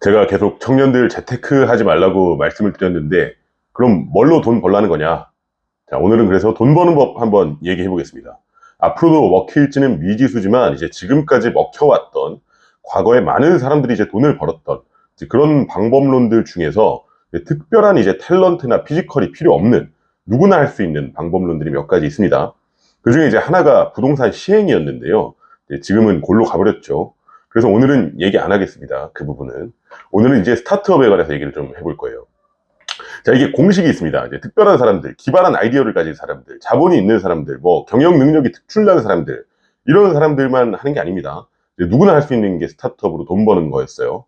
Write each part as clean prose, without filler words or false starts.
제가 계속 청년들 재테크 하지 말라고 말씀을 드렸는데, 그럼 뭘로 돈 벌라는 거냐? 자, 오늘은 그래서 돈 버는 법 한번 얘기해 보겠습니다. 앞으로도 먹힐지는 미지수지만 이제 지금까지 먹혀왔던, 과거에 많은 사람들이 이제 돈을 벌었던 이제 그런 방법론들 중에서 특별한 이제 탤런트나 피지컬이 필요 없는, 누구나 할 수 있는 방법론들이 몇 가지 있습니다. 그 중에 이제 하나가 부동산 시행이었는데요. 지금은 골로 가버렸죠. 그래서 오늘은 얘기 안 하겠습니다. 그 부분은. 오늘은 이제 스타트업에 관해서 얘기를 좀 해볼 거예요. 자, 이게 공식이 있습니다. 이제 특별한 사람들, 기발한 아이디어를 가진 사람들, 자본이 있는 사람들, 뭐 경영 능력이 특출난 사람들, 이런 사람들만 하는 게 아닙니다. 이제 누구나 할 수 있는 게 스타트업으로 돈 버는 거였어요.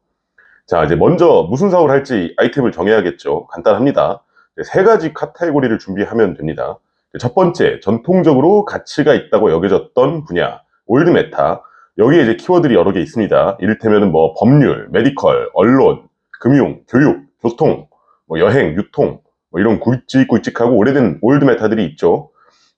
자, 이제 먼저 무슨 사업을 할지 아이템을 정해야겠죠. 간단합니다. 세 가지 카테고리를 준비하면 됩니다. 첫 번째, 전통적으로 가치가 있다고 여겨졌던 분야, 올드 메타. 여기에 이제 키워드들이 여러 개 있습니다. 이를테면 뭐 법률, 메디컬, 언론, 금융, 교육, 교통, 뭐 여행, 유통, 뭐 이런 굵직굵직하고 오래된 올드 메타들이 있죠.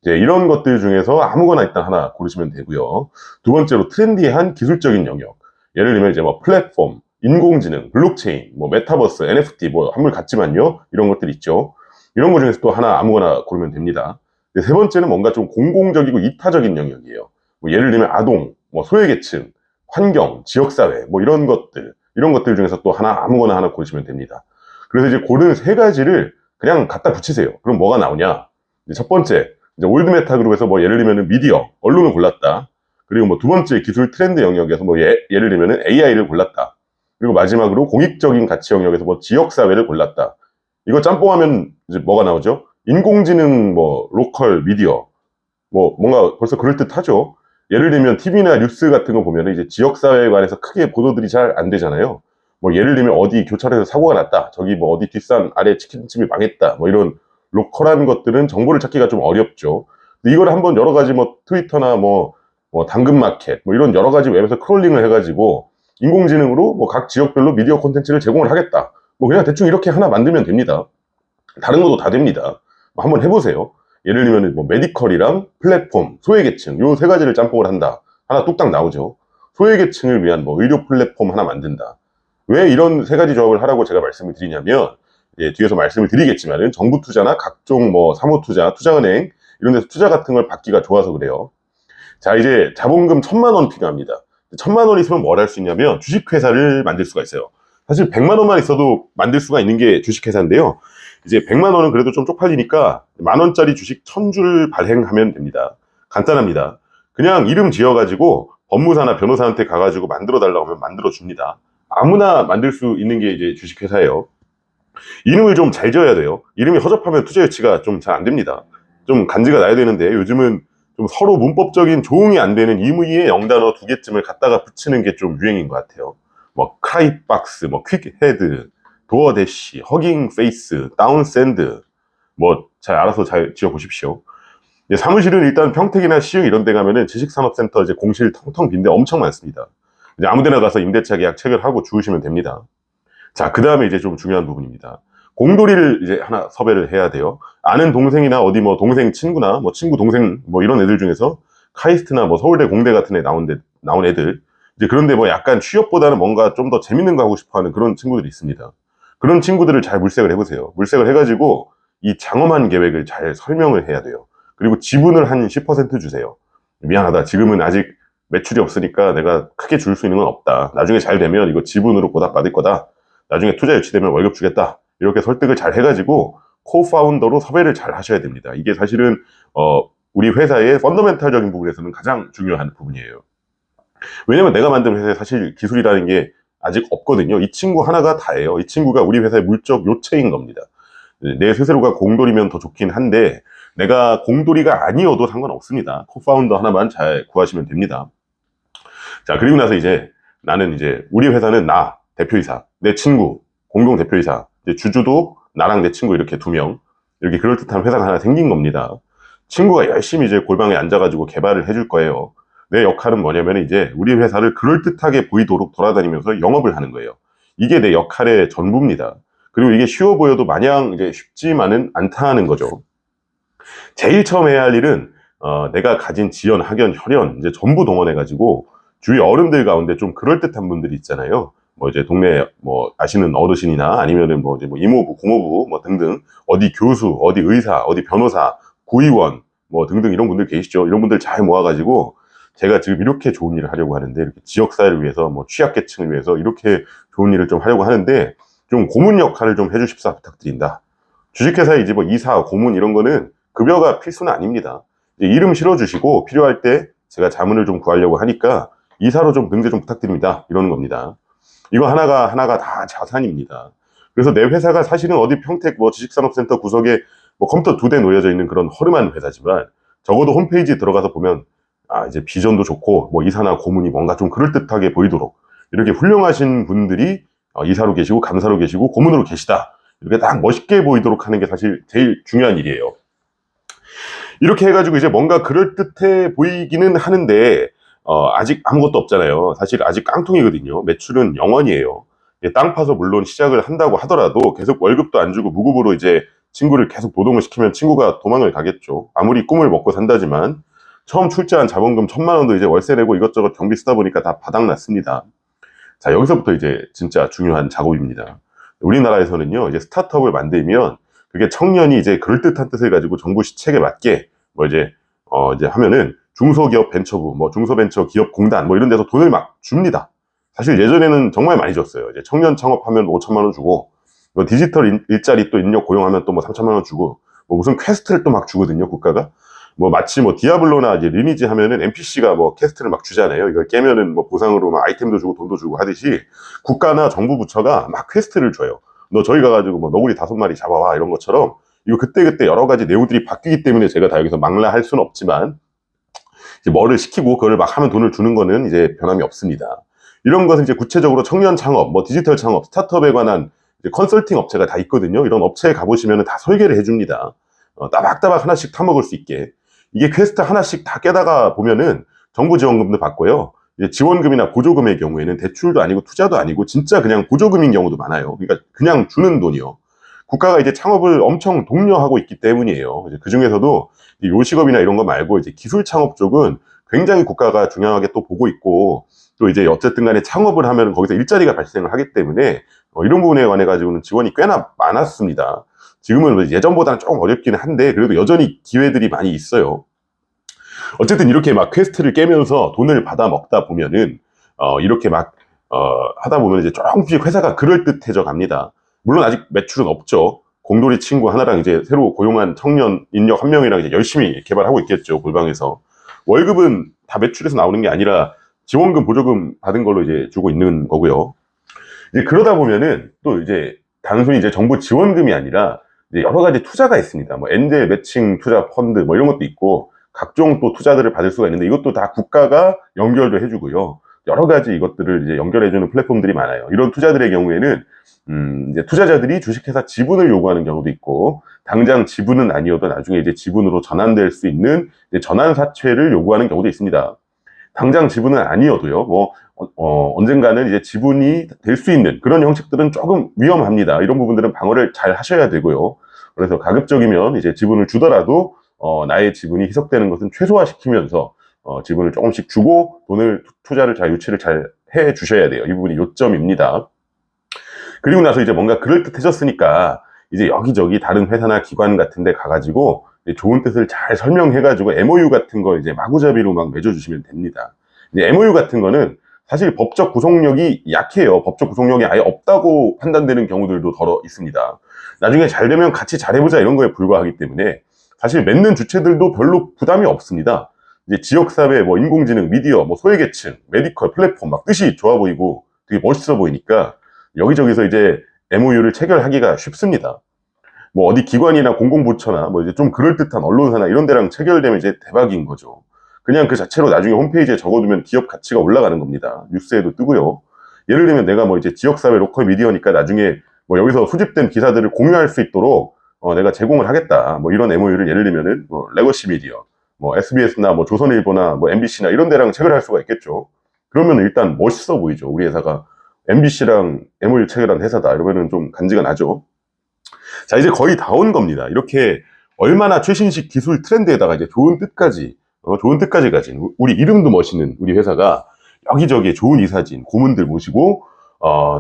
이제 이런 것들 중에서 아무거나 일단 하나 고르시면 되고요. 두 번째로 트렌디한 기술적인 영역. 예를 들면 이제 뭐 플랫폼, 인공지능, 블록체인, 뭐 메타버스, NFT, 뭐 한물 같지만요. 이런 것들 있죠. 이런 것 중에서 또 하나 아무거나 고르면 됩니다. 세 번째는 뭔가 좀 공공적이고 이타적인 영역이에요. 뭐 예를 들면 아동, 뭐 소외계층, 환경, 지역사회, 뭐 이런 것들 중에서 또 하나 아무거나 하나 고르시면 됩니다. 그래서 이제 고른 세 가지를 그냥 갖다 붙이세요. 그럼 뭐가 나오냐? 첫 번째, 이제 올드 메타 그룹에서 뭐 예를 들면 미디어, 언론을 골랐다. 그리고 뭐 두 번째 기술 트렌드 영역에서 뭐 예를 들면 AI를 골랐다. 그리고 마지막으로 공익적인 가치 영역에서 뭐 지역사회를 골랐다. 이거 짬뽕하면 이제 뭐가 나오죠? 인공지능, 뭐 로컬 미디어, 뭐 뭔가 벌써 그럴듯하죠. 예를 들면 TV나 뉴스 같은 거 보면 이제 지역사회에 관해서 크게 보도들이 잘 안 되잖아요. 뭐 예를 들면 어디 교차로에서 사고가 났다, 저기 뭐 어디 뒷산 아래 치킨집이 망했다, 뭐 이런 로컬한 것들은 정보를 찾기가 좀 어렵죠. 근데 이걸 한번 여러 가지 뭐 트위터나 뭐 당근마켓 뭐 이런 여러 가지 웹에서 크롤링을 해가지고 인공지능으로 뭐 각 지역별로 미디어 콘텐츠를 제공을 하겠다, 뭐 그냥 대충 이렇게 하나 만들면 됩니다. 다른 것도 다 됩니다. 한번 해보세요. 예를 들면 뭐 메디컬이랑 플랫폼, 소외계층 요 세 가지를 짬뽕을 한다. 하나 뚝딱 나오죠. 소외계층을 위한 뭐 의료 플랫폼 하나 만든다. 왜 이런 세 가지 조합을 하라고 제가 말씀을 드리냐면, 뒤에서 말씀을 드리겠지만은 정부 투자나 각종 뭐 사모 투자, 투자은행 이런 데서 투자 같은 걸 받기가 좋아서 그래요. 자, 이제 자본금 1,000만 원 필요합니다. 1,000만 원 있으면 뭘 할 수 있냐면 주식회사를 만들 수가 있어요. 사실 100만 원만 있어도 만들 수가 있는 게 주식회사인데요. 이제 100만 원은 그래도 좀 쪽팔리니까 만 원짜리 주식 1,000줄 발행하면 됩니다. 간단합니다. 그냥 이름 지어가지고 법무사나 변호사한테 가가지고 만들어 달라고 하면 만들어 줍니다. 아무나 만들 수 있는 게 이제 주식회사예요. 이름을 좀 잘 지어야 돼요. 이름이 허접하면 투자 유치가 좀 잘 안 됩니다. 좀 간지가 나야 되는데 요즘은 좀 서로 문법적인 조응이 안 되는 의미의 영단어 두 개쯤을 갖다가 붙이는 게 좀 유행인 것 같아요. 뭐 크라이박스, 뭐 퀵헤드, 도어대시, 허깅 페이스, 다운샌드, 뭐 잘 알아서 잘 지어 보십시오. 사무실은 일단 평택이나 시흥 이런 데 가면은 지식산업센터 이제 공실 텅텅 빈데 엄청 많습니다. 이제 아무데나 가서 임대차 계약 체결하고 주우시면 됩니다. 자, 그 다음에 이제 좀 중요한 부분입니다. 공돌이를 이제 하나 섭외를 해야 돼요. 아는 동생이나 어디 뭐 동생 친구나 뭐 친구 동생 뭐 이런 애들 중에서 카이스트나 뭐 서울대 공대 같은 애 나온 애들, 이제 그런데 뭐 약간 취업보다는 뭔가 좀 더 재밌는 거 하고 싶어 하는 그런 친구들이 있습니다. 그런 친구들을 잘 물색을 해보세요. 물색을 해가지고 이 장엄한 계획을 잘 설명을 해야 돼요. 그리고 지분을 한 10% 주세요. 미안하다, 지금은 아직 매출이 없으니까 내가 크게 줄 수 있는 건 없다. 나중에 잘 되면 이거 지분으로 보답받을 거다. 나중에 투자 유치되면 월급 주겠다. 이렇게 설득을 잘 해가지고 코파운더로 섭외를 잘 하셔야 됩니다. 이게 사실은 우리 회사의 펀더멘탈적인 부분에서는 가장 중요한 부분이에요. 왜냐면 내가 만든 회사에 사실 기술이라는 게 아직 없거든요. 이 친구 하나가 다예요. 이 친구가 우리 회사의 물적 요체인 겁니다. 내 스스로가 공돌이면 더 좋긴 한데 내가 공돌이가 아니어도 상관없습니다. 코파운더 하나만 잘 구하시면 됩니다. 자, 그리고 나서 이제 나는 이제 우리 회사는 나 대표이사, 내 친구 공동 대표이사, 주주도 나랑 내 친구 이렇게 2명, 이렇게 그럴듯한 회사가 하나 생긴 겁니다. 친구가 열심히 이제 골방에 앉아가지고 개발을 해줄 거예요. 내 역할은 뭐냐면 이제 우리 회사를 그럴듯하게 보이도록 돌아다니면서 영업을 하는 거예요. 이게 내 역할의 전부입니다. 그리고 이게 쉬워 보여도 마냥 이제 쉽지만은 않다는 거죠. 제일 처음 해야 할 일은 내가 가진 지연, 학연, 혈연 이제 전부 동원해가지고 주위 어른들 가운데 좀 그럴듯한 분들이 있잖아요. 뭐 이제 동네 뭐 아시는 어르신이나 아니면은 뭐 이제 뭐 이모부, 고모부 뭐 등등 어디 교수, 어디 의사, 어디 변호사, 구의원 뭐 등등 이런 분들 계시죠. 이런 분들 잘 모아가지고 제가 지금 이렇게 좋은 일을 하려고 하는데 이렇게 지역사회를 위해서 뭐 취약계층을 위해서 이렇게 좋은 일을 좀 하려고 하는데 좀 고문 역할을 좀 해주십사 부탁드린다. 주식회사에 이제 뭐 이사, 고문 이런 거는 급여가 필수는 아닙니다. 이제 이름 실어주시고 필요할 때 제가 자문을 좀 구하려고 하니까 이사로 좀 등재 좀 부탁드립니다. 이러는 겁니다. 이거 하나가 다 자산입니다. 그래서 내 회사가 사실은 어디 평택 뭐 지식산업센터 구석에 뭐 컴퓨터 2대 놓여져 있는 그런 허름한 회사지만 적어도 홈페이지 들어가서 보면 아 이제 비전도 좋고 뭐 이사나 고문이 뭔가 좀 그럴듯하게 보이도록 이렇게 훌륭하신 분들이 이사로 계시고 감사로 계시고 고문으로 계시다. 이렇게 딱 멋있게 보이도록 하는 게 사실 제일 중요한 일이에요. 이렇게 해가지고 이제 뭔가 그럴듯해 보이기는 하는데 아직 아무것도 없잖아요. 사실 아직 깡통이거든요. 매출은 0원이에요. 땅 파서 물론 시작을 한다고 하더라도 계속 월급도 안 주고 무급으로 이제 친구를 계속 노동을 시키면 친구가 도망을 가겠죠. 아무리 꿈을 먹고 산다지만 처음 출자한 자본금 1,000만 원도 이제 월세 내고 이것저것 경비 쓰다 보니까 다 바닥났습니다. 자, 여기서부터 이제 진짜 중요한 작업입니다. 우리나라에서는요, 이제 스타트업을 만들면 그게 청년이 이제 그럴듯한 뜻을 가지고 정부 시책에 맞게 뭐 이제 하면은 중소기업 벤처부, 뭐 중소벤처기업공단 뭐 이런 데서 돈을 막 줍니다. 사실 예전에는 정말 많이 줬어요. 이제 청년 창업하면 5천만 원 주고, 뭐 디지털 일자리 또 인력 고용하면 또 뭐 3천만 원 주고, 뭐 무슨 퀘스트를 또 막 주거든요, 국가가. 뭐 마치 뭐 디아블로나 이제 리니지 하면은 NPC가 뭐 퀘스트를 막 주잖아요. 이걸 깨면은 뭐 보상으로 막 아이템도 주고 돈도 주고 하듯이 국가나 정부 부처가 막 퀘스트를 줘요. 너 저희 가가지고 뭐 너구리 5마리 잡아와 이런 것처럼 이거 그때그때 여러 가지 내용들이 바뀌기 때문에 제가 다 여기서 망라할 수는 없지만 이제 뭐를 시키고 그걸 막 하면 돈을 주는 거는 이제 변함이 없습니다. 이런 것은 이제 구체적으로 청년 창업, 뭐 디지털 창업, 스타트업에 관한 이제 컨설팅 업체가 다 있거든요. 이런 업체에 가보시면 다 설계를 해줍니다. 따박따박 하나씩 타먹을 수 있게. 이게 퀘스트 하나씩 다 깨다가 보면은 정부 지원금도 받고요. 이제 지원금이나 보조금의 경우에는 대출도 아니고 투자도 아니고 진짜 그냥 보조금인 경우도 많아요. 그러니까 그냥 주는 돈이요. 국가가 이제 창업을 엄청 독려하고 있기 때문이에요. 그 중에서도 요식업이나 이런 거 말고 이제 기술 창업 쪽은 굉장히 국가가 중요하게 또 보고 있고 또 이제 어쨌든 간에 창업을 하면 거기서 일자리가 발생을 하기 때문에 이런 부분에 관해 가지고는 지원이 꽤나 많았습니다. 지금은 예전보다는 조금 어렵기는 한데 그래도 여전히 기회들이 많이 있어요. 어쨌든 이렇게 막 퀘스트를 깨면서 돈을 받아 먹다 보면은 이렇게 막 하다 보면 이제 조금씩 회사가 그럴듯해져 갑니다. 물론 아직 매출은 없죠. 공돌이 친구 하나랑 이제 새로 고용한 청년 인력 한 명이랑 이제 열심히 개발하고 있겠죠. 골방에서. 월급은 다 매출에서 나오는 게 아니라 지원금, 보조금 받은 걸로 이제 주고 있는 거고요. 이제 그러다 보면은 또 이제 단순히 이제 정부 지원금이 아니라 이제 여러 가지 투자가 있습니다. 뭐 엔젤 매칭 투자 펀드 뭐 이런 것도 있고 각종 또 투자들을 받을 수가 있는데 이것도 다 국가가 연결도 해주고요. 여러 가지 이것들을 이제 연결해주는 플랫폼들이 많아요. 이런 투자들의 경우에는 이제 투자자들이 주식회사 지분을 요구하는 경우도 있고 당장 지분은 아니어도 나중에 이제 지분으로 전환될 수 있는 전환 사채를 요구하는 경우도 있습니다. 당장 지분은 아니어도요. 뭐 언젠가는 이제 지분이 될 수 있는 그런 형식들은 조금 위험합니다. 이런 부분들은 방어를 잘 하셔야 되고요. 그래서 가급적이면 이제 지분을 주더라도 나의 지분이 희석되는 것은 최소화시키면서 지분을 조금씩 주고 돈을 투자를 잘 유치를 잘 해 주셔야 돼요. 이 부분이 요점입니다. 그리고 나서 이제 뭔가 그럴듯해졌으니까 이제 여기저기 다른 회사나 기관 같은 데 가가지고 좋은 뜻을 잘 설명해가지고 MOU 같은 거 이제 마구잡이로 막 맺어주시면 됩니다. 이제 MOU 같은 거는 사실 법적 구속력이 약해요. 법적 구속력이 아예 없다고 판단되는 경우들도 더러 있습니다. 나중에 잘 되면 같이 잘해보자 이런 거에 불과하기 때문에 사실 맺는 주체들도 별로 부담이 없습니다. 이제 지역사회, 뭐 인공지능, 미디어, 뭐 소외계층, 메디컬, 플랫폼 막 뜻이 좋아 보이고 되게 멋있어 보이니까 여기저기서 이제 MOU를 체결하기가 쉽습니다. 뭐 어디 기관이나 공공부처나 뭐 이제 좀 그럴듯한 언론사나 이런 데랑 체결되면 이제 대박인 거죠. 그냥 그 자체로 나중에 홈페이지에 적어두면 기업 가치가 올라가는 겁니다. 뉴스에도 뜨고요. 예를 들면 내가 뭐 이제 지역사회 로컬 미디어니까 나중에 뭐 여기서 수집된 기사들을 공유할 수 있도록 내가 제공을 하겠다. 뭐 이런 MOU를 예를 들면은 뭐 레거시 미디어, 뭐 SBS나 뭐 조선일보나 뭐 MBC나 이런 데랑 체결할 수가 있겠죠. 그러면 일단 멋있어 보이죠. 우리 회사가 MBC랑 MOU 체결한 회사다. 이러면은 좀 간지가 나죠. 자, 이제 거의 다 온 겁니다. 이렇게 얼마나 최신식 기술 트렌드에다가 이제 좋은 뜻까지 가진 우리 이름도 멋있는 우리 회사가 여기저기에 좋은 이사진, 고문들 모시고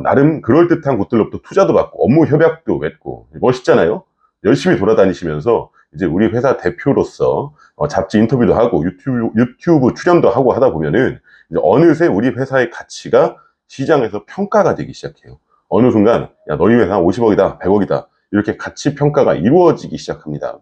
나름 그럴듯한 곳들로부터 투자도 받고 업무 협약도 맺고 멋있잖아요. 열심히 돌아다니시면서 이제 우리 회사 대표로서 잡지 인터뷰도 하고 유튜브 출연도 하고 하다 보면은 이제 어느새 우리 회사의 가치가 시장에서 평가가 되기 시작해요. 어느 순간 야 너희 회사 50억이다 100억이다 이렇게 가치 평가가 이루어지기 시작합니다.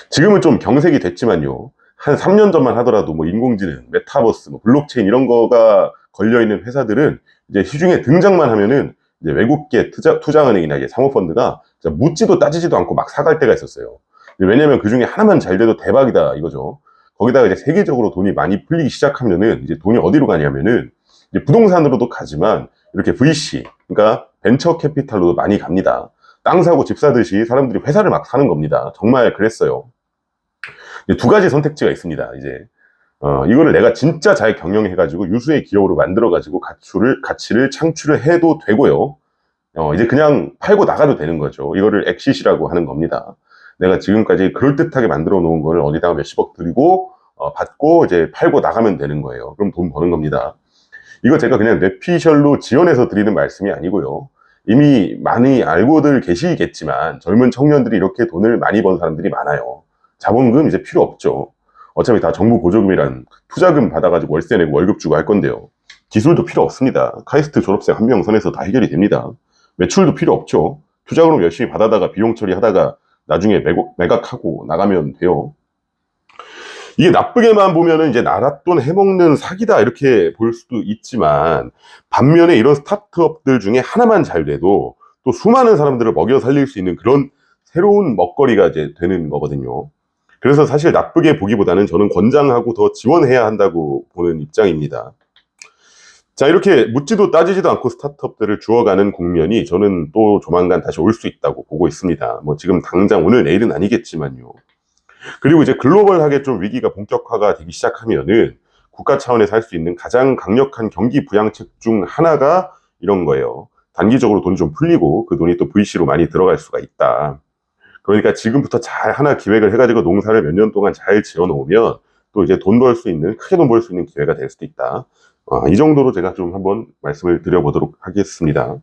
지금은 좀 경색이 됐지만요. 한 3년 전만 하더라도 뭐 인공지능, 메타버스, 뭐 블록체인 이런 거가 걸려있는 회사들은 이제 시중에 등장만 하면은 이제 외국계 투자은행이나 이제 사모펀드가 묻지도 따지지도 않고 막 사갈 때가 있었어요. 왜냐면 그 중에 하나만 잘 돼도 대박이다 이거죠. 거기다가 이제 세계적으로 돈이 많이 풀리기 시작하면은 이제 돈이 어디로 가냐면은 이제 부동산으로도 가지만 이렇게 VC, 그러니까 벤처 캐피탈로도 많이 갑니다. 땅 사고 집 사듯이 사람들이 회사를 막 사는 겁니다. 정말 그랬어요. 두 가지 선택지가 있습니다. 이제 이거를 내가 진짜 잘 경영해가지고 유수의 기업으로 만들어가지고 가치를 창출을 해도 되고요. 이제 그냥 팔고 나가도 되는 거죠. 이거를 엑시시라고 하는 겁니다. 내가 지금까지 그럴듯하게 만들어 놓은 거를 어디다가 몇십억 들이고 받고 이제 팔고 나가면 되는 거예요. 그럼 돈 버는 겁니다. 이거 제가 그냥 뇌피셜로 지원해서 드리는 말씀이 아니고요. 이미 많이 알고들 계시겠지만 젊은 청년들이 이렇게 돈을 많이 번 사람들이 많아요. 자본금 이제 필요 없죠. 어차피 다 정부 보조금이란 투자금 받아가지고 월세 내고 월급 주고 할 건데요. 기술도 필요 없습니다. 카이스트 졸업생 한 명 선에서 다 해결이 됩니다. 매출도 필요 없죠. 투자금 열심히 받아다가 비용 처리하다가 나중에 매각하고 나가면 돼요. 이게 나쁘게만 보면은 이제 나랏돈 해먹는 사기다 이렇게 볼 수도 있지만 반면에 이런 스타트업들 중에 하나만 잘 돼도 또 수많은 사람들을 먹여 살릴 수 있는 그런 새로운 먹거리가 이제 되는 거거든요. 그래서 사실 나쁘게 보기보다는 저는 권장하고 더 지원해야 한다고 보는 입장입니다. 자, 이렇게 묻지도 따지지도 않고 스타트업들을 주워가는 국면이 저는 또 조만간 다시 올 수 있다고 보고 있습니다. 뭐 지금 당장 오늘 내일은 아니겠지만요. 그리고 이제 글로벌하게 좀 위기가 본격화가 되기 시작하면은 국가 차원에서 할 수 있는 가장 강력한 경기 부양책 중 하나가 이런 거예요. 단기적으로 돈이 좀 풀리고 그 돈이 또 VC로 많이 들어갈 수가 있다. 그러니까 지금부터 잘 하나 기획을 해가지고 농사를 몇 년 동안 잘 지어 놓으면 또 이제 돈 벌 수 있는, 크게 돈 벌 수 있는 기회가 될 수도 있다. 이 정도로 제가 좀 한번 말씀을 드려보도록 하겠습니다.